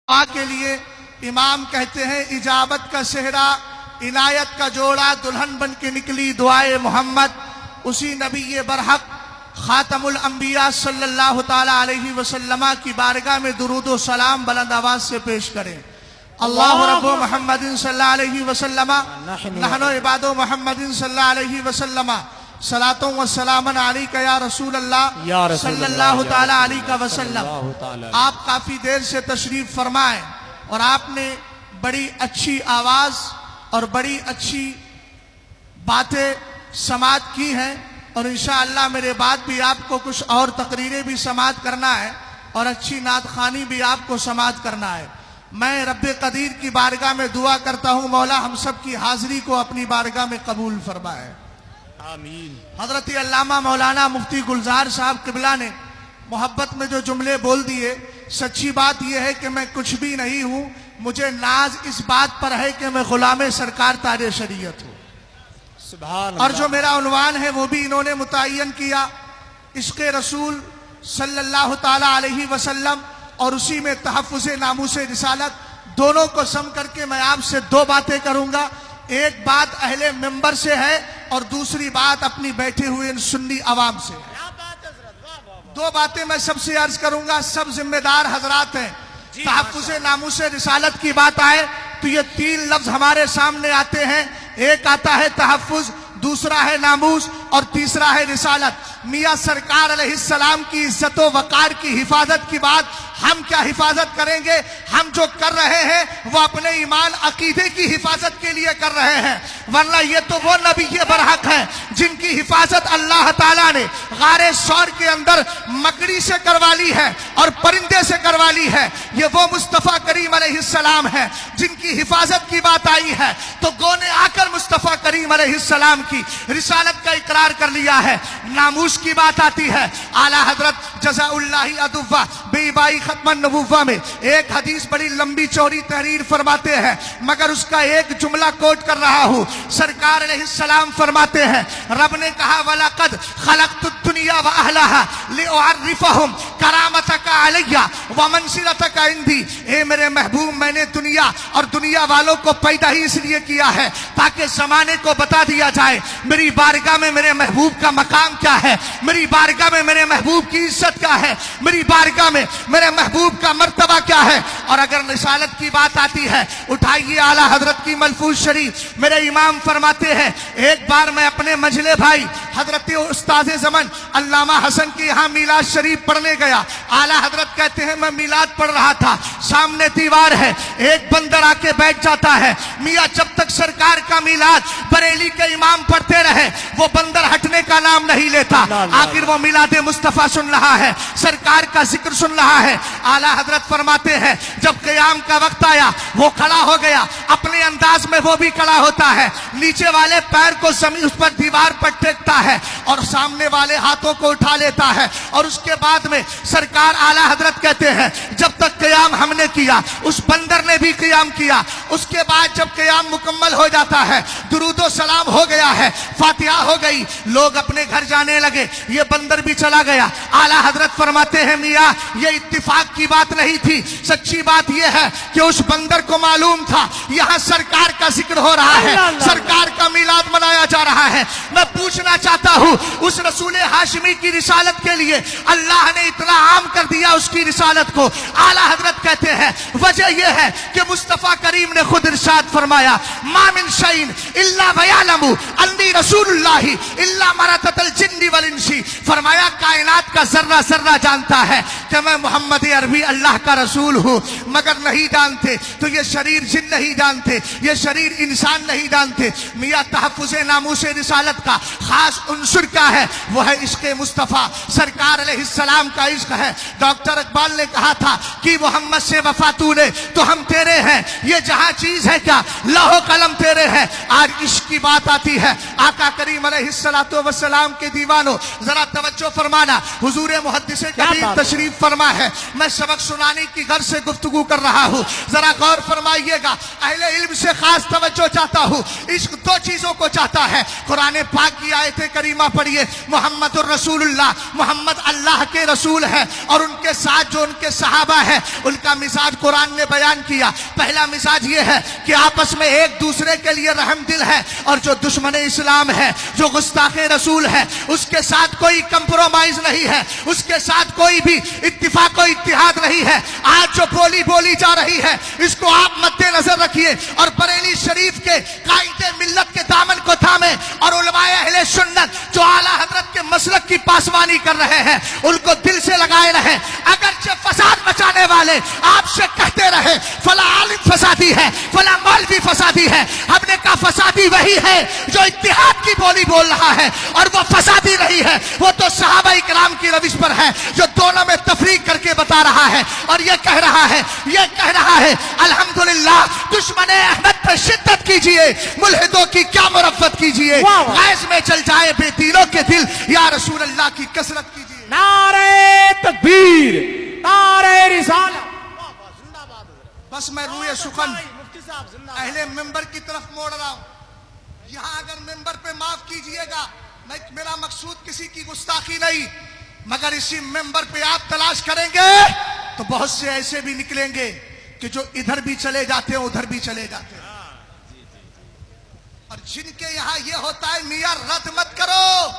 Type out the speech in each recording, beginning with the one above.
دعا کے لیے امام کہتے ہیں اجابت کا صحرا عنایت کا جوڑا دلہن بن کے نکلی دعائے محمد. اسی نبی برحق خاتم الانبیاء صلی اللہ تعالی علیہ وسلم کی بارگاہ میں درود و سلام بلند آواز سے پیش کریں. اللہ رب محمد صلی اللہ علیہ وسلم نحن عباد محمد صلی اللہ علیہ وسلم صلاۃ و سلام علیک یا رسول اللہ صلی اللہ تعالی علیہ وسلم. آپ کافی دیر سے تشریف فرمائیں اور آپ نے بڑی اچھی آواز اور بڑی اچھی باتیں سماعت کی ہیں اور انشاءاللہ میرے بعد بھی آپ کو کچھ اور تقریریں بھی سماعت کرنا ہے اور اچھی نعت خوانی بھی آپ کو سماعت کرنا ہے. میں رب قدیر کی بارگاہ میں دعا کرتا ہوں مولا ہم سب کی حاضری کو اپنی بارگاہ میں قبول فرمائے. آمین. حضرت علامہ مولانا مفتی گلزار صاحب قبلہ نے محبت میں جو جملے بول دیے، سچی بات یہ ہے کہ میں کچھ بھی نہیں ہوں، مجھے ناز اس بات پر ہے کہ میں غلام سرکار تاج شریعت ہوں. سبحان اور اللہ. جو میرا عنوان ہے وہ بھی انہوں نے متعین کیا، عشق رسول صلی اللہ تعالی علیہ وسلم اور اسی میں تحفظ ناموس رسالت، دونوں کو سم کر کے میں آپ سے دو باتیں کروں گا. ایک بات اہل ممبر سے ہے اور دوسری بات اپنی بیٹھے ہوئے ان سنی عوام سے ہے. دو باتیں میں سب سے عرض کروں گا، سب ذمہ دار حضرات ہیں. تحفظ ناموس رسالت کی بات آئے تو یہ تین لفظ ہمارے سامنے آتے ہیں. ایک آتا ہے تحفظ، دوسرا ہے ناموس اور تیسرا ہے رسالت. میاں سرکار علیہ السلام کی عزت و وقار کی حفاظت کی بات ہم کیا حفاظت کریں گے؟ ہم جو کر رہے ہیں وہ اپنے ایمان عقیدے کی حفاظت کے لیے کر رہے ہیں، ورنہ یہ تو وہ نبی برحق ہیں جن کی حفاظت اللہ تعالیٰ نے غار ثور کے اندر مکڑی سے کروا لی ہے اور پرندے سے کروا لی ہے. یہ وہ مصطفیٰ کریم علیہ السلام ہیں جن کی حفاظت کی بات آئی ہے تو گو نے آ کر مصطفیٰ کریم علیہ السلام کی رسالت کا اقرار کر لیا ہے. ناموس کی بات آتی ہے، اعلیٰ حضرت جزا اللہ ادوہ بے بائی ختم النبوہ میں ایک حدیث بڑی لمبی چوڑی تحریر فرماتے ہیں مگر اس کا ایک جملہ کوٹ کر رہا ہوں. سرکار علیہ السلام فرماتے ہیں رب نے کہا وَلَقَدْ خَلَقْتُ الدُّنْيَا وَأَهْلَهَا لِأُعَرِّفَهُمْ كَرَامَتَكَ عَلَيَّ وَمَنْزِلَتَكَ عِنْدِي. اے میرے محبوب میں نے دنیا اور دنیا والوں کو پیدا ہی اس لیے کیا ہے تاکہ زمانے کو بتا دیا جائے میری بارگاہ میں میرے محبوب کا مقام کیا ہے، میری بارگاہ میں میرے محبوب کی عزت کیا ہے، میری بارگاہ میں میرے محبوب کا مرتبہ کیا ہے. اور اگر رسالت کی بات آتی ہے اٹھائیے اعلیٰ حضرت کی ملفوظ شریف. میرے امام فرماتے ہیں ایک بار میں اپنے مجلے بھائی حضرت استاد زمن علامہ حسن کی یہاں میلاد شریف پڑھنے گیا. اعلیٰ حضرت کہتے ہیں میں میلاد پڑھ رہا تھا، سامنے دیوار ہے، ایک بندر آ کے بیٹھ جاتا ہے. میاں جب تک سرکار کا میلاد بریلی کے امام پڑھتے رہے وہ بندر ہٹنے کا نام نہیں لیتا. آخر وہ میلاد مصطفیٰ سن رہا ہے، سرکار کا ذکر سن رہا ہے. اعلیٰ حضرت فرماتے ہیں جب قیام کا وقت آیا وہ کھڑا ہو گیا، اپنے انداز میں وہ بھی کھڑا ہوتا ہے، نیچے والے پیر کو زمین اس پر دیوار پر ٹیکتا ہے اور سامنے والے ہاتھوں کو اٹھا لیتا ہے. اور اس کے بعد میں سرکار اعلیٰ حضرت کہتے ہیں جب تک قیام ہم نے کیا اس بندر نے بھی قیام کیا. اس کے بعد جب قیام مکمل ہو جاتا ہے درود و سلام ہو گیا ہے، فاتحہ ہو گئی، لوگ اپنے گھر جانے لگے، یہ بندر بھی چلا گیا. اعلیٰ حضرت فرماتے ہیں میاں یہ اتفاق کی بات نہیں تھی، سچی بات یہ ہے کہ اس بندر کو معلوم تھا یہاں سرکار کا ذکر ہو رہا ہے، سرکار کا میلاد منایا جا رہا ہے. میں پوچھنا چاہتا ہوں اس رسول ہاشمی کی رسالت کے لیے اللہ نے اتنا عام کر دیا اس کی رسالت کو. اعلیٰ حضرت کہتے ہیں وجہ یہ ہے کہ مصطفیٰ کریم نے خود ارشاد فرمایا ما من شیء الا ویعلم انی رسول اللہ الا مرتت الجن والانس. فرمایا کائنات کا ذرہ ذرہ جانتا ہے کہ میں محمد عربی اللہ کا رسول ہوں، مگر نہیں جانتے تو یہ شریر جن نہیں جانتے، یہ شریر انسان نہیں جانتے. میاں تحفظ ناموس رسالت کا خاص عنصر کیا ہے؟ وہ ہے عشق مصطفیٰ. سرکار علیہ السلام کا عشق ہے. ڈاکٹر اقبال نے کہا تھا کہ محمد سے وفا تو نے تو ہم تیرے ہیں، یہ جہاں چیز ہے کیا لوح و قلم تیرے ہیں. آج عشق کی بات آتی ہے، آقا کریم علیہ السلام کے دیوانوں ذرا توجہ فرمانا. حضور محدث کبیر تشریف فرما ہے، میں سبق سنانے کی غرض سے گفتگو کر رہا ہوں، ذرا غور فرمائیے گا. اہل علم سے خاص توجہ چاہتا ہوں. عشق دو چیزوں کو چاہتا ہے. قرآن پاک کی آیت کریمہ پڑھیے، محمد الرسول اللہ، محمد اللہ کے رسول ہے اور ان کے ساتھ جو ان کے صحابہ ہیں ان کا مثال مزاج قرآن نے بیان کیا. پہلا مزاج یہ ہے کہ آپس میں ایک دوسرے کے لیے رحم دل ہے, اور جو دشمن اسلام ہے, جو گستاخ رسول ہے, اس کے ساتھ کوئی کمپرومائز نہیں ہے, اس کے ساتھ کوئی بھی اتفاق و اتحاد نہیں ہے. آج جو بولی جا رہی ہے اس کو آپ مد نظر رکھیے, اور بریلی شریف کے قائد ملت کے دامن کو تھامے, اور علماء اہل سنت جو اعلیٰ حضرت کے مسلک کی پاسبانی کر رہے ہیں ان کو دل سے لگائے رہے. اگرچہ فساد مچانے والے آپ سے کہتے رہے فلاں عالم فسادی ہے, فلاں مولوی فسادی ہے, ہم نے کہا فسادی وہی ہے جو اتحاد کی بولی بول رہا ہے, اور وہ فسادی نہیں ہے, وہ تو صحابہ اکرام کی روش پر ہے جو دونوں میں تفریق کر کے بتا رہا ہے, اور یہ کہہ رہا ہے الحمدللہ دشمن احمد پر شدت کیجئے, ملحدوں کی کیا مرفت کیجئے, غیظ میں چل جائے بے دینوں کے دل, یا رسول اللہ کی کثرت کیجئے. نعرہ تکبیر, نعرہ رسالت. بس میں روئے سخن اہل ممبر کی طرف موڑ رہا ہوں. یہاں اگر ممبر پہ معاف کیجئے گا, میرا مقصود کسی کی گستاخی نہیں, مگر اسی ممبر پہ آپ تلاش کریں گے تو بہت سے ایسے بھی نکلیں گے کہ جو ادھر بھی چلے جاتے ہیں ادھر بھی چلے جاتے ہیں, اور جن کے یہاں یہ ہوتا ہے میاں رد مت کرو.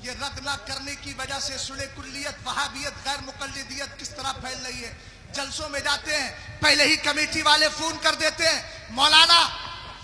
یہ رد نہ کرنے کی وجہ سے صلح کلیت, وہابیت, غیر مقلدیت کس طرح پھیل رہی ہے. جلسوں میں جاتے ہیں پہلے ہی کمیٹی والے فون کر دیتے ہیں مولانا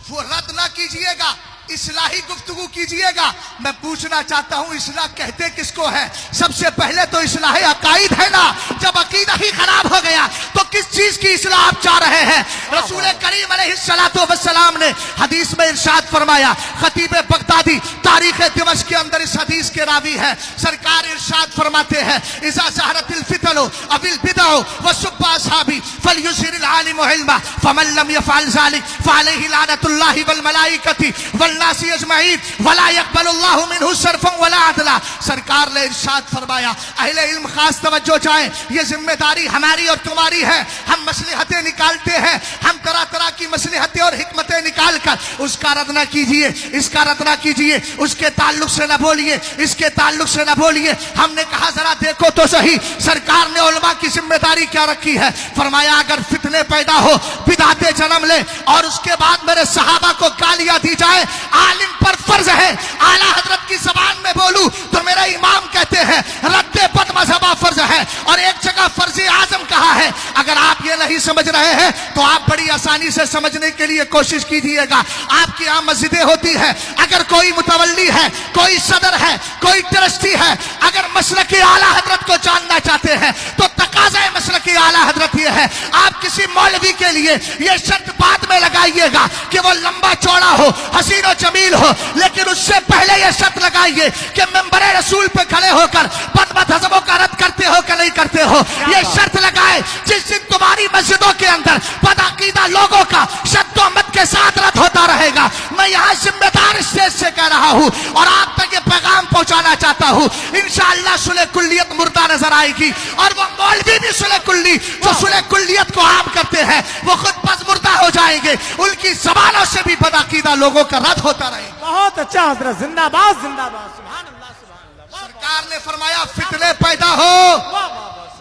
وہ رد نہ کیجئے گا, اصلاحی گفتگو کیجئے گا. میں پوچھنا چاہتا ہوں اصلاح کہتے کس کو ہے؟ سب سے پہلے تو اصلاح عقائد ہے نا. جب عقیدہ ہی خراب ہو گیا تو کس چیز کی اصلاح آپ چاہ رہے ہیں؟ رسول کریم علیہ السلام نے حدیث میں ارشاد فرمایا, خطیب بغدادی تاریخ دمشق کے اندر اس حدیث کے راوی ہے, سرکار ارشاد فرماتے ہیں اذا ظہرت الفتن او البدع وسب اصحابی فلیظہر العالم علما فمن لم يفعل ذلك فعليه لعنۃ اللہ والملائکۃ والناس اجمعین ولا يقبل اللہ منہ صرفا ولا عدلا. سرکار نے ارشاد فرمایا اہل علم خاص توجہ چاہیں, یہ ذمہ داری ہماری اور تمہاری ہے. ہم مصلحتیں نکالتے ہیں, ہم طرح طرح کی مصلحتیں اور حکمتیں نکال کر اس کا رد نہ کیجئے, اس کا رد نہ کیجئے, اس کے تعلق سے نہ بولیے, اس کے تعلق سے نہ بولیے. ہم نے کہا ذرا دیکھو تو صحیح سرکار نے علماء کی ذمہ داری کیا رکھی ہے. فرمایا اگر فتنے پیدا ہو, بدعتیں جنم لے, اور اس کے بعد میرے صحابہ کو گالیاں دی جائے, عالم پر فرض ہے اعلیٰ حضرت کی زبان میں بولوں تو میرا امام کہتے ہیں رد بد مذہبہ فرض ہے, اور ایک جگہ فرض اعظم کہا ہے. اگر آپ یہ نہیں سمجھ رہے ہیں تو آپ بڑی آسانی سے سمجھنے کے لیے کوشش کیجئے گا. آپ کی یہاں مسجدیں ہوتی ہیں, اگر کوئی متولی ہے, کوئی صدر ہے, کوئی ٹرسٹی ہے, اگر مسلک اعلیٰ حضرت کو جاننا چاہتے ہیں تو تقاضۂ مسلک اعلیٰ حضرت یہ ہے, آپ کسی مولوی کے لیے یہ شرط بعد میں لگائیے گا کہ وہ لمبا چوڑا ہو, حسین و جمیل ہو, لیکن اس سے پہلے یہ شرط لگائیے کہ ممبر رسول پہ کھڑے ہو کر بد مذہبوں کا رد کرتے ہو کہ نہیں کرتے ہو. یہ شرط لگائے جس دن تمہاری مسجدوں کے اندر بد عقیدہ لوگوں کا شد و مت کے ساتھ رد ہوتا رہے گا. میں یہاں ذمہ دار اسٹیج سے کہہ رہا ہوں اور آپ تک یہ پیغام پہنچانا چاہتا ہوں, انشاءاللہ صلح کلیت مردہ نظر آئے گی, اور وہ مولوی بھی صلح کلی جو صلح کلیت کو عام کرتے ہیں وہ خود بس مردہ ہو جائیں گے. ان کی زبانوں سے بھی بد عقیدہ لوگوں کا رد ہوتا رہے گا. بہت اچھا حضرت, زندہ باد زندہ باد, سبحان اللہ سبحان اللہ. سرکار نے فرمایا فتنے پیدا ہو,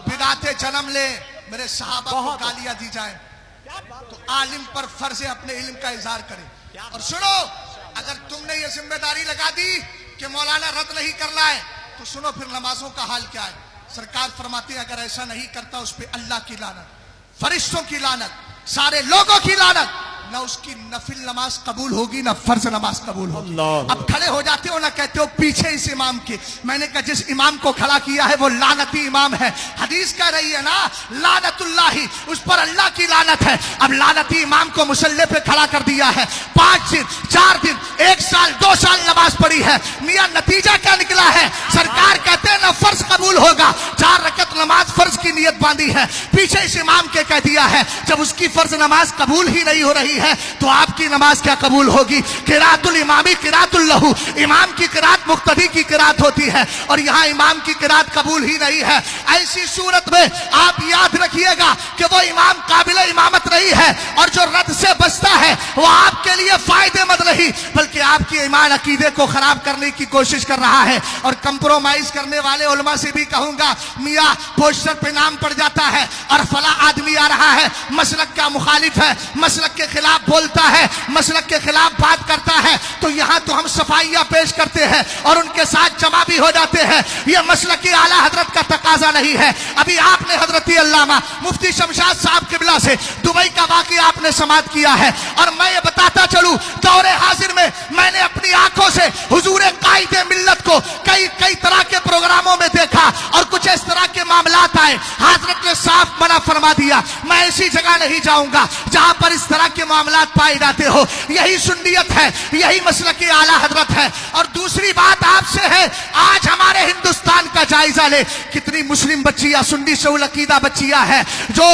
بدعتیں جنم لے, میرے صحابہ کو گالیاں دی جائیں تو عالم پر فرض اپنے علم کا اظہار کرے. اور سنو, اگر تم نے یہ ذمہ داری لگا دی کہ مولانا رد نہیں کرنا ہے تو سنو پھر نمازوں کا حال کیا ہے. سرکار فرماتے ہیں اگر ایسا نہیں کرتا اس پہ اللہ کی لعنت, فرشتوں کی لعنت, سارے لوگوں کی لعنت, نہ اس کی نفل نماز قبول ہوگی نہ فرض نماز قبول ہوگی. اب کھڑے ہو جاتے ہو نہ کہتے ہو پیچھے اس امام کے. میں نے کہا جس امام کو کھڑا کیا ہے وہ لعنتی امام ہے. حدیث کہہ رہی ہے نا لعنت اللہ, اس پر اللہ کی لعنت ہے. اب لعنتی امام کو مصلی پہ کھڑا کر دیا ہے, 5 دن 4 دن 1 سال 2 سال نماز پڑھی ہے, میاں نتیجہ کیا نکلا ہے؟ سرکار کہتے ہیں نہ فرض قبول ہوگا. 4 رکعت نماز فرض کی نیت باندھی ہے, پیچھے اس امام کے کہہ دیا ہے. جب اس کی فرض نماز قبول ہی نہیں ہو رہی ہے تو آپ کی نماز کیا قبول ہوگی؟ قرات الامامی قرات اللہ, امام کی قرات مقتدی کی قرات ہوتی ہے, اور یہاں امام کی قرات قبول ہی نہیں ہے. ایسی صورت میں آپ یاد رکھیے گا کہ وہ امام قابل امامت نہیں گئی ہے اور جو رد سے بچتا ہے وہ آپ کے لیے فائدے مند نہیں بلکہ آپ کے ایمان عقیدے کو خراب کرنے کی کوشش کر رہا ہے. اور کمپرومائز کرنے والے علماء سے بھی کہوں گا, میاں پوسٹر پہ نام پڑ جاتا ہے اور فلاں آدمی آ رہا ہے, مسلک کا مخالف ہے, مسلک کے خلاف بولتا ہے, مسلک کے خلاف بات کرتا ہے, تو یہاں تو ہم صفائیاں پیش کرتے ہیں اور ان کے ساتھ جمع بھی ہو جاتے ہیں. یہ مسلک کی اعلیٰ حضرت کا تقاضا نہیں ہے. ابھی آپ نے حضرت علامہ مفتی شمشاد صاحب قبلہ سے دبئی کا واقعہ آپ نے سماعت کیا ہے, اور میں یہ بتاتا چلوں دور حاضر میں نے اپنی آنکھوں سے حضور قائد ملت کو کئی طرح کے پروگراموں میں دیکھا اور کچھ اس طرح کے معاملات آئے, حضرت نے صاف منع فرما دیا, میں ایسی جگہ نہیں جاؤں گا جہاں پر اس طرح کے معاملات پائے جاتے ہو. یہی سنیت ہے, یہی مسلک اعلیٰ حضرت ہے. اور دوسری بات آپ سے ہے, آج ہمارے ہندوستان کا جائزہ لے, کتنی مسلم بچیاں سنی شعول عقیدہ بچیاں ہیں جو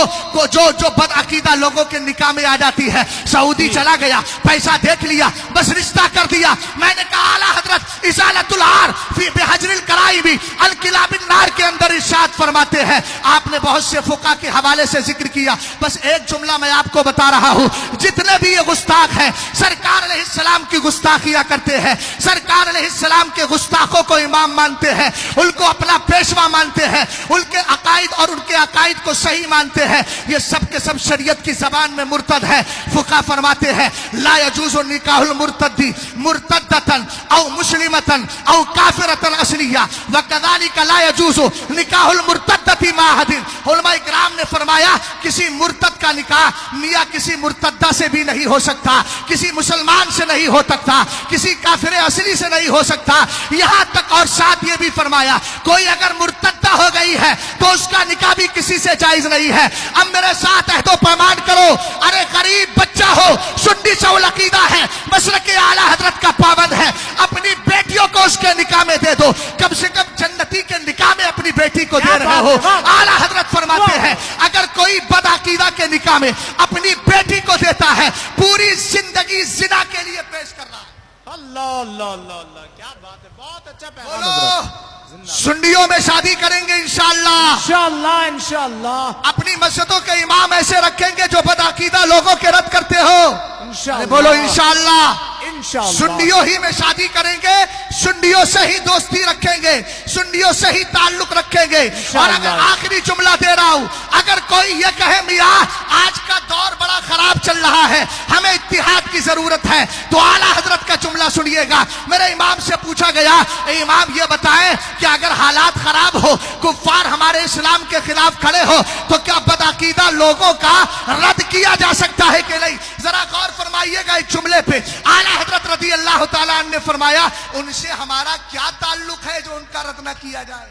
بد عقیدہ لوگوں کے نکاح میں آ جاتی ہے. سعودی چلا گیا, پیسہ دیکھ لیا, بس رشتہ کر دیا. میں نے کہا اعلیٰ حضرت ازالۃ العار فی بحجر الکرائم الکلاب النار کے اندر ارشاد فرماتے ہیں. آپ نے بہت سے فقہا کے حوالے سے ذکر کیا, بس ایک جملہ میں آپ کو بتا رہا ہوں. جتنے بھی یہ گستاخ ہیں سرکار علیہ السلام کی گستاخیاں کرتے ہیں, سرکار علیہ السلام کے گستاخوں کو امام مانتے ہیں, ان کو اپنا پیشوا مانتے ہیں, ان کے عقائد اور ان کے عقائد کو صحیح مانتے ہیں, یہ سب کے سب شریعت کی زبان میں مرتد ہے. فقہا فرماتے ہیں لا یجوز نکاح المرتد مرتدۃ او مسلمۃ او کافرۃ اصلیہ وکذالک لا یجوز نکاح المرتدۃ مع احد. علماء کرام نے فرمایا کسی مرتد کا نکاح میاں کسی مرتدہ سے بھی نہیں ہو سکتا, کسی مسلمان سے نہیں ہو سکتا, کسی کافر اصلی سے نہیں ہو سکتا. یہاں تک اور ساتھ یہ بھی فرمایا کوئی اگر مرتدہ ہو گئی ہے تو اس کا نکاح بھی کسی سے جائز نہیں ہے. اب میرے ساتھ عہد و پیمان کرو, ارے غریب بچہ ہو, سنی شعول عقیدہ ہے, مسلک اعلیٰ حضرت کا پابند ہے, اپنی بیٹیوں کو اس کے نکاح میں دے دو, کم سے کم جنتی کے نکاح میں اپنی بیٹی کو دے رہے ہو. اعلیٰ حضرت فرماتے ہیں اگر کوئی بد عقیدہ کے نکاح میں اپنی بیٹی کو دیتا ہے پوری زندگی زنا کے لیے پیش کر رہا ہے. اللہ اللہ اللہ اللہ, کیا بات ہے, بہت اچھا پیغام بولو, حضرت. سنیوں میں شادی کریں گے انشاءاللہ, انشاءاللہ انشاءاللہ اپنی مسجدوں کے امام ایسے رکھیں گے جو بد عقیدہ لوگوں کے رد کرتے ہو. انشاءاللہ بولو انشاءاللہ. انشاءاللہ سنیوں ہی میں شادی کریں گے, سنیوں سے ہی دوستی رکھیں گے, سنیوں سے ہی تعلق رکھیں گے. اور اگر آخری جملہ دے رہا ہوں, اگر کوئی یہ کہے میاں آج کا دور بڑا خراب چل رہا ہے, ہمیں اتحاد کی ضرورت ہے, تو اعلیٰ حضرت کا جملہ سنیے گا. میرے امام سے پوچھا گیا, امام یہ بتائیں کہ اگر حالات خراب ہو, کفار ہمارے اسلام کے خلاف کھڑے ہو, تو کیا بد عقیدہ لوگوں کا رد کیا جا سکتا ہے کہ نہیں؟ ذرا غور فرمائیے گا اس جملے پہ. اعلیٰ حضرت رضی اللہ تعالیٰ عنہ نے فرمایا ان سے ہمارا کیا تعلق ہے جو ان کا رد نہ کیا جائے.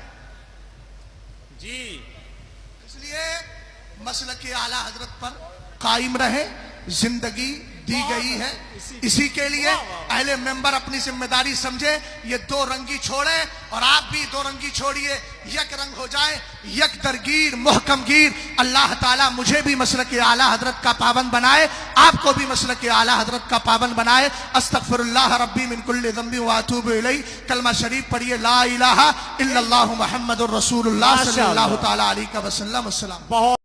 جی, اس لیے مسلک اعلیٰ حضرت پر قائم رہے, زندگی دی گئی ہے اسی کے لیے. اہل ممبر اپنی ذمہ داری سمجھے, یہ دو رنگی چھوڑے اور آپ بھی دو رنگی چھوڑیے, یک رنگ ہو جائے, یک درگیر محکم گیر. اللہ تعالیٰ مجھے بھی مسلک اعلیٰ حضرت کا پابند بنائے, آپ کو بھی مسلک اعلیٰ حضرت کا پابند بنائے. استغفر اللہ ربی من کل ذنب واتوب الیہ. کلمہ شریف پڑھیے, لا الہ الا اللہ محمد الرسول اللہ صلی اللہ تعالیٰ علیہ وسلم. السلام.